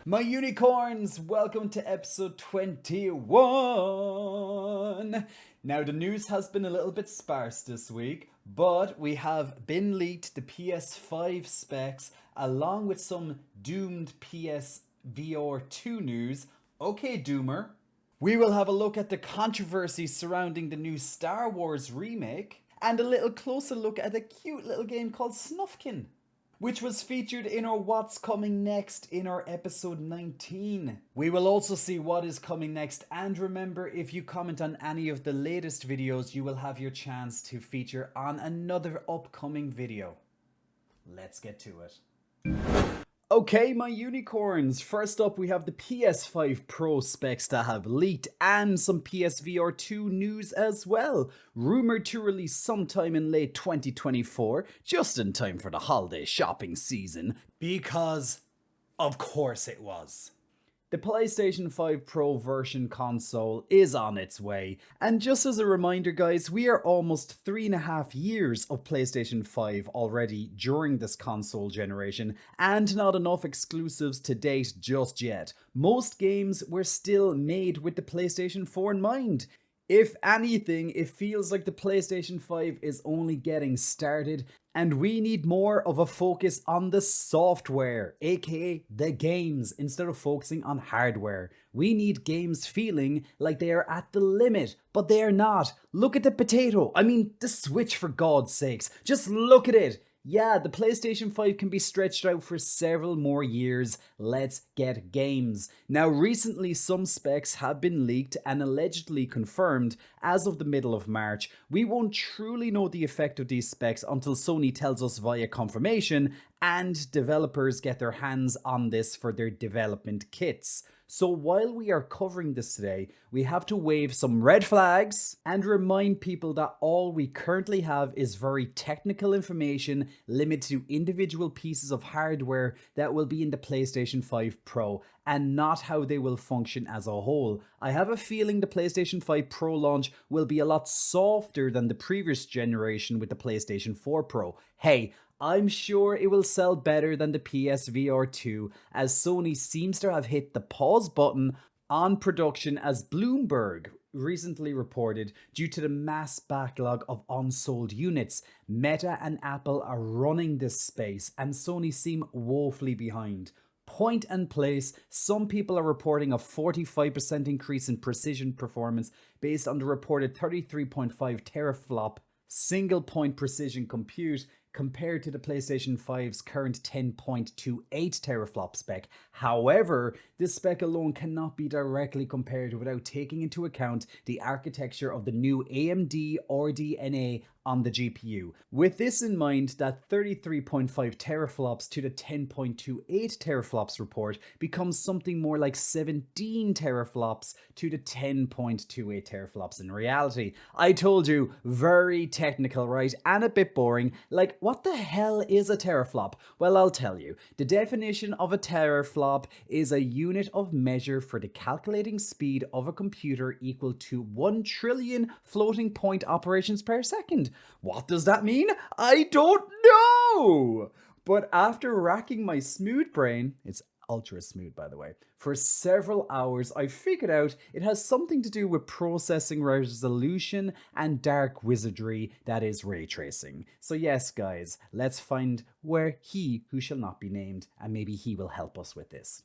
My unicorns, welcome to episode 21. Now, the news has been a little bit sparse this week, but we have been leaked the PS5 specs along with some doomed PS VR2 news. Okay, Doomer. We will have a look at the controversy surrounding the new Star Wars remake and a little closer look at a cute little game called Snufkin, which was featured in our What's Coming Next in our episode 19. We will also see what is coming next, and remember, if you comment on any of the latest videos, you will have your chance to feature on another upcoming video. Let's get to it. Okay, my unicorns, first up we have the PS5 Pro specs that have leaked and some PSVR 2 news as well, rumoured to release sometime in late 2024, just in time for the holiday shopping season, because of course it was. The PlayStation 5 Pro version console is on its way, and just as a reminder guys, we are almost 3.5 years of PlayStation 5 already during this console generation, and not enough exclusives to date just yet. Most games were still made with the PlayStation 4 in mind. If anything, it feels like the PlayStation 5 is only getting started, and we need more of a focus on the software, aka the games, instead of focusing on hardware. We need games feeling like they are at the limit, but they are not. Look at the potato, the Switch, for God's sakes. Just look at it. Yeah, the PlayStation 5 can be stretched out for several more years. Let's get games. Now, recently some specs have been leaked and allegedly confirmed as of the middle of March. We won't truly know the effect of these specs until Sony tells us via confirmation and developers get their hands on this for their development kits. So while we are covering this today, we have to wave some red flags and remind people that all we currently have is very technical information limited to individual pieces of hardware that will be in the PlayStation 5 Pro and not how they will function as a whole. I have a feeling the PlayStation 5 Pro launch will be a lot softer than the previous generation with the PlayStation 4 Pro. Hey, I'm sure it will sell better than the PSVR 2, as Sony seems to have hit the pause button on production, as Bloomberg recently reported, due to the mass backlog of unsold units. Meta and Apple are running this space, and Sony seem woefully behind. Point and place, some people are reporting a 45% increase in precision performance based on the reported 33.5 teraflop single point precision compute compared to the PlayStation 5's current 10.28 teraflop spec. However, this spec alone cannot be directly compared without taking into account the architecture of the new AMD RDNA on the GPU. With this in mind, that 33.5 teraflops to the 10.28 teraflops report becomes something more like 17 teraflops to the 10.28 teraflops in reality. I told you, very technical, right? And a bit boring. Like, what the hell is a teraflop? Well, I'll tell you. The definition of a teraflop is a unit of measure for the calculating speed of a computer equal to 1 trillion floating point operations per second. What does that mean? I don't know! But after racking my smooth brain, it's ultra smooth by the way, for several hours, I figured out it has something to do with processing resolution and dark wizardry, that is ray tracing. So yes guys, let's find where he who shall not be named, and maybe he will help us with this.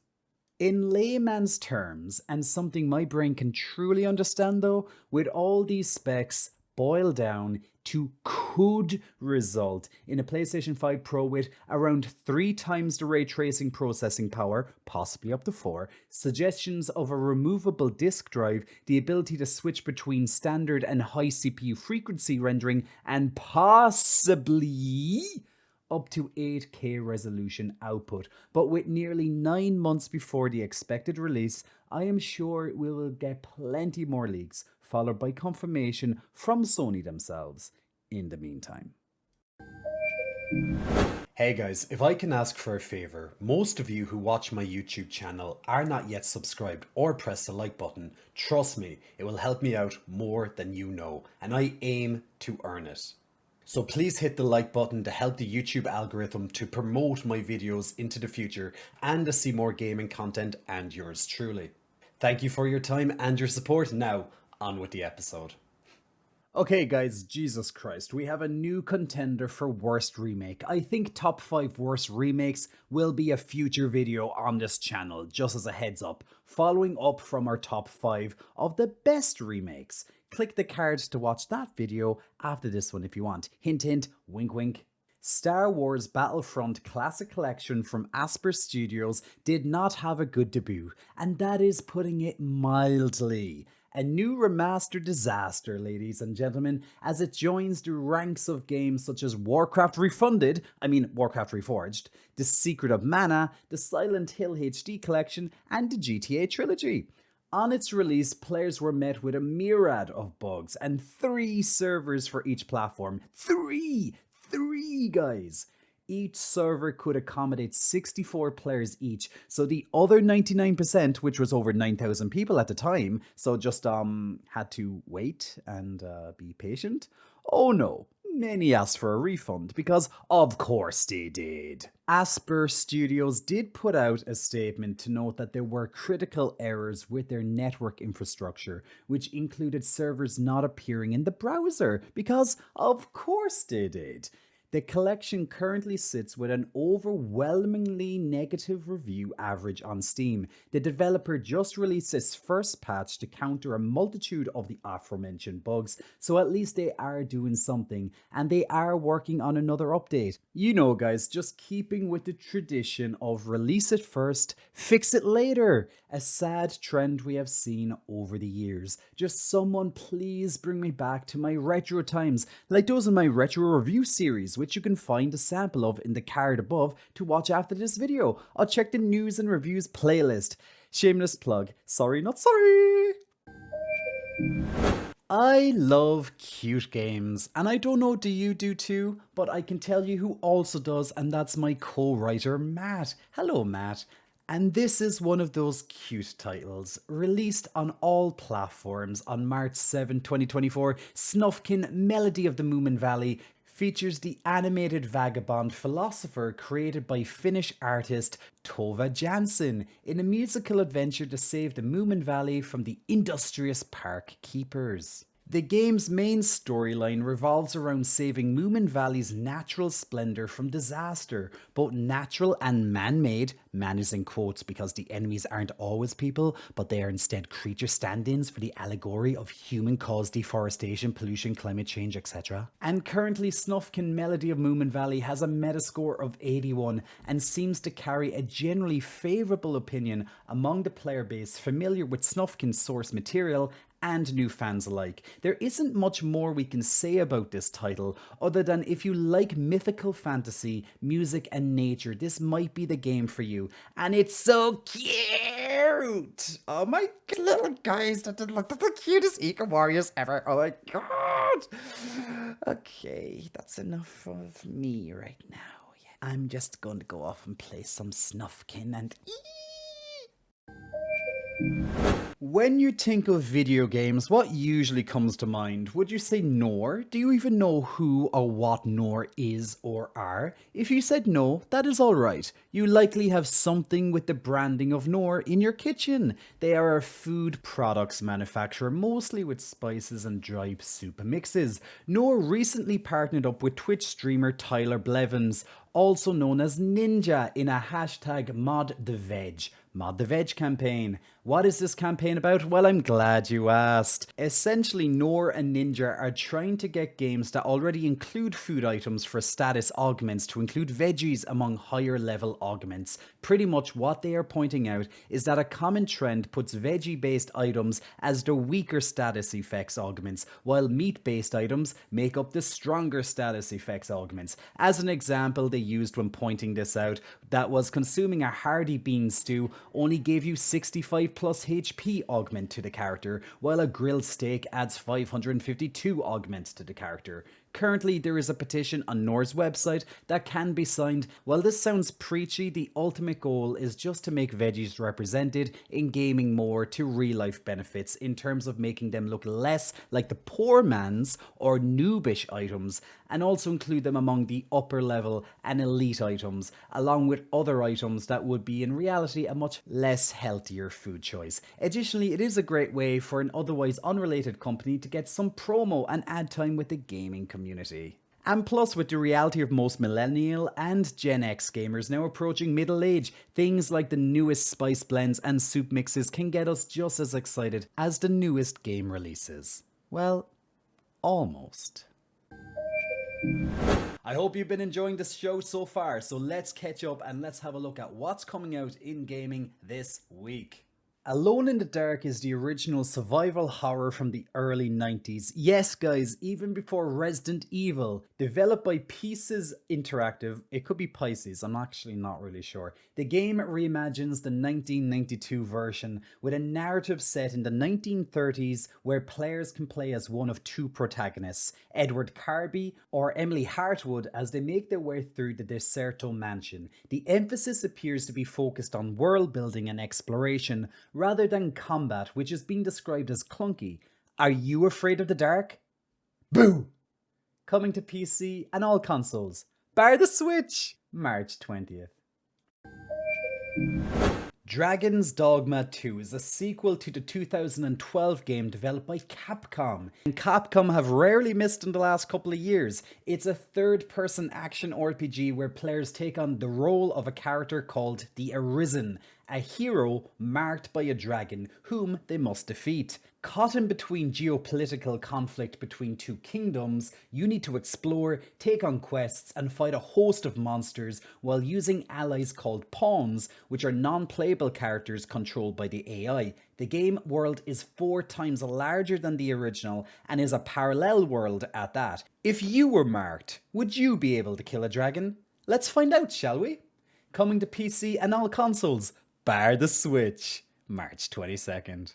In layman's terms, and something my brain can truly understand though, with all these specs boil down to could result in a PlayStation 5 Pro with around 3 times the ray tracing processing power, possibly up to 4, suggestions of a removable disk drive, the ability to switch between standard and high CPU frequency rendering, and possibly up to 8K resolution output. But with nearly 9 months before the expected release, I am sure we will get plenty more leaks, followed by confirmation from Sony themselves in the meantime. Hey guys, if I can ask for a favor, most of you who watch my YouTube channel are not yet subscribed or press the like button. Trust me, it will help me out more than you know, and I aim to earn it. So please hit the like button to help the YouTube algorithm to promote my videos into the future and to see more gaming content and yours truly. Thank you for your time and your support. Now, on with the episode. Okay guys, Jesus Christ, we have a new contender for worst remake. I think top 5 worst remakes will be a future video on this channel, just as a heads up, following up from our top 5 of the best remakes. Click the card to watch that video after this one if you want. Hint hint, wink wink. Star Wars Battlefront Classic Collection from Asper Studios did not have a good debut, and that is putting it mildly. A new remastered disaster, ladies and gentlemen, as it joins the ranks of games such as Warcraft Reforged, The Secret of Mana, the Silent Hill HD Collection, and the GTA Trilogy. On its release, players were met with a myriad of bugs and 3 servers for each platform. Three, guys! Each server could accommodate 64 players each, so the other 99%, which was over 9,000 people at the time, so just had to wait and be patient. Oh no, many asked for a refund, because of course they did. Asper Studios did put out a statement to note that there were critical errors with their network infrastructure, which included servers not appearing in the browser, because of course they did. The collection currently sits with an overwhelmingly negative review average on Steam. The developer just released its first patch to counter a multitude of the aforementioned bugs, so at least they are doing something, and they are working on another update. You know guys, just keeping with the tradition of release it first, fix it later. A sad trend we have seen over the years. Just someone please bring me back to my retro times, like those in my retro review series, which you can find a sample of in the card above to watch after this video. I'll check the news and reviews playlist. Shameless plug. Sorry, not sorry. I love cute games, and I don't know do you do too, but I can tell you who also does, and that's my co-writer Matt. Hello Matt. And this is one of those cute titles, released on all platforms on March 7, 2024. Snufkin, Melody of the Moominvalley, features the animated vagabond philosopher created by Finnish artist Tova Jansson in a musical adventure to save the Moominvalley from the industrious park keepers. The game's main storyline revolves around saving Moominvalley's natural splendor from disaster, both natural and man-made. Man is in quotes because the enemies aren't always people, but they are instead creature stand-ins for the allegory of human-caused deforestation, pollution, climate change, etc. And currently Snufkin Melody of Moominvalley has a metascore of 81 and seems to carry a generally favourable opinion among the player base familiar with Snufkin's source material and new fans alike. There isn't much more we can say about this title other than if you like mythical fantasy, music and nature, this might be the game for you. And it's so cute! Oh my god, little guys, they're the cutest eco warriors ever. Oh my god! Okay, that's enough of me right now. Yeah. I'm just going to go off and play some Snufkin and When you think of video games, what usually comes to mind? Would you say Knorr? Do you even know who or what Knorr is or are? If you said no, that is alright. You likely have something with the branding of Knorr in your kitchen. They are a food products manufacturer, mostly with spices and dried soup mixes. Knorr recently partnered up with Twitch streamer Tyler Blevins, also known as Ninja, in a hashtag Mod the Veg campaign. What is this campaign about? Well, I'm glad you asked. Essentially, Knorr and Ninja are trying to get games that already include food items for status augments to include veggies among higher level augments. Pretty much what they are pointing out is that a common trend puts veggie based items as the weaker status effects augments, while meat based items make up the stronger status effects augments. As an example they used when pointing this out, that was consuming a hearty bean stew only gave you 65 plus HP augment to the character, while a grilled steak adds 552 augment to the character. Currently, there is a petition on Knorr's website that can be signed. While this sounds preachy, the ultimate goal is just to make veggies represented in gaming more to real-life benefits in terms of making them look less like the poor man's or noobish items, and also include them among the upper level and elite items, along with other items that would be in reality a much less healthier food choice. Additionally, it is a great way for an otherwise unrelated company to get some promo and ad time with the gaming community. And plus, with the reality of most millennial and Gen X gamers now approaching middle age, things like the newest spice blends and soup mixes can get us just as excited as the newest game releases. Well, almost. I hope you've been enjoying this show so far, so let's catch up and let's have a look at what's coming out in gaming this week. Alone in the Dark is the original survival horror from the early 90s. Yes guys, even before Resident Evil. Developed by Pieces Interactive, it could be Pisces, I'm actually not really sure. The game reimagines the 1992 version with a narrative set in the 1930s where players can play as one of two protagonists, Edward Carby or Emily Hartwood, as they make their way through the Deserto mansion. The emphasis appears to be focused on world building and exploration, rather than combat, which is being described as clunky. Are you afraid of the dark? Boo! Coming to PC and all consoles, bar the Switch, March 20th. Dragon's Dogma 2 is a sequel to the 2012 game developed by Capcom. And Capcom have rarely missed in the last couple of years. It's a third-person action RPG where players take on the role of a character called the Arisen, a hero marked by a dragon whom they must defeat. Caught in between geopolitical conflict between two kingdoms, you need to explore, take on quests, and fight a host of monsters while using allies called pawns, which are non-playable characters controlled by the AI. The game world is 4 times larger than the original and is a parallel world at that. If you were marked, would you be able to kill a dragon? Let's find out, shall we? Coming to PC and all consoles, bar the Switch, March 22nd.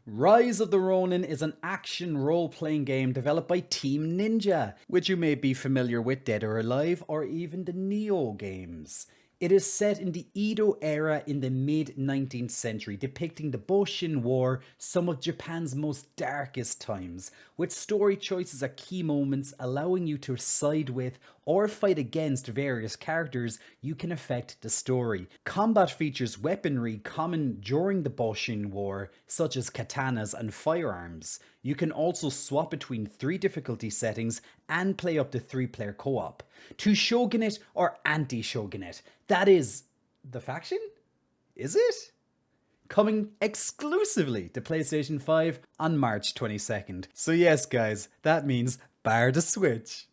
Rise of the Ronin is an action role-playing game developed by Team Ninja, which you may be familiar with Dead or Alive or even the Neo games. It is set in the Edo era in the mid-19th century, depicting the Boshin War, some of Japan's most darkest times, with story choices at key moments allowing you to side with or fight against various characters. You can affect the story. Combat features weaponry common during the Boshin War, such as katanas and firearms. You can also swap between 3 difficulty settings and play up to 3-player co-op. To Shogunate or Anti-Shogunate, that is the faction? Is it? Coming exclusively to PlayStation 5 on March 22nd. So yes guys, that means bar the Switch.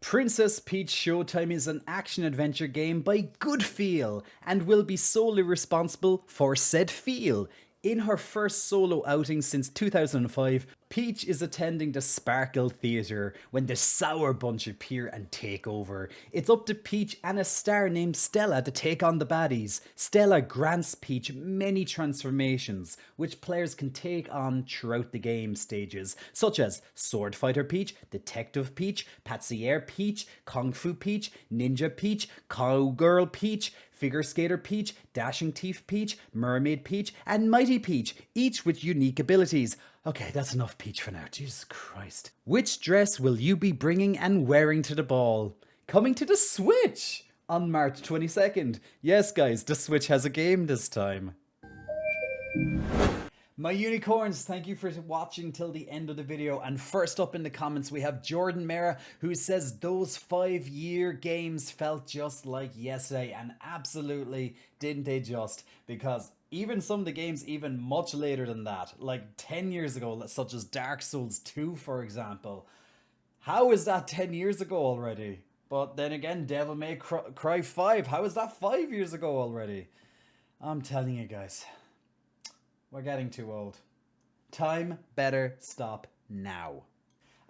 Princess Peach Showtime is an action-adventure game by Good Feel and will be solely responsible for said feel. In her first solo outing since 2005, Peach is attending the Sparkle Theatre when the Sour Bunch appear and take over. It's up to Peach and a star named Stella to take on the baddies. Stella grants Peach many transformations, which players can take on throughout the game stages, such as Sword Fighter Peach, Detective Peach, Patissiere Peach, Kung Fu Peach, Ninja Peach, Cowgirl Peach, Figure Skater Peach, Dashing Thief Peach, Mermaid Peach, and Mighty Peach, each with unique abilities. Okay, that's enough Peach for now, Jesus Christ. Which dress will you be bringing and wearing to the ball? Coming to the Switch on March 22nd. Yes guys, the Switch has a game this time. My unicorns, thank you for watching till the end of the video. And first up in the comments, we have Jordan Mera, who says those 5-year games felt just like yesterday. And absolutely didn't they just, because even some of the games even much later than that, like 10 years ago, such as Dark Souls 2, for example. How is that 10 years ago already? But then again, Devil May Cry 5, how is that 5 years ago already? I'm telling you guys, we're getting too old. Time better stop now.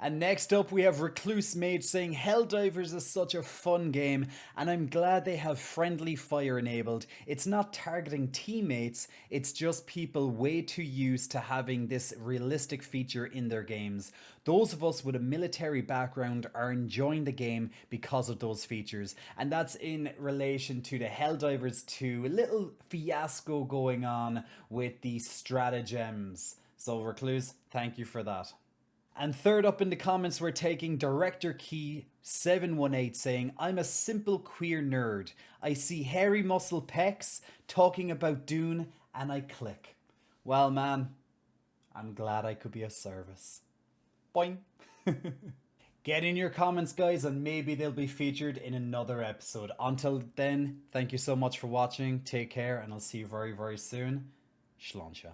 And next up we have Recluse Mage saying Helldivers is such a fun game and I'm glad they have friendly fire enabled. It's not targeting teammates, it's just people way too used to having this realistic feature in their games. Those of us with a military background are enjoying the game because of those features, and that's in relation to the Helldivers 2 little fiasco going on with the stratagems. So Recluse, thank you for that. And third up in the comments, we're taking Director Key 718 saying, I'm a simple queer nerd. I see hairy muscle pecs talking about Dune and I click. Well, man, I'm glad I could be of service. Boing. Get in your comments, guys, and maybe they'll be featured in another episode. Until then, thank you so much for watching. Take care, and I'll see you very, very soon. Sláinte.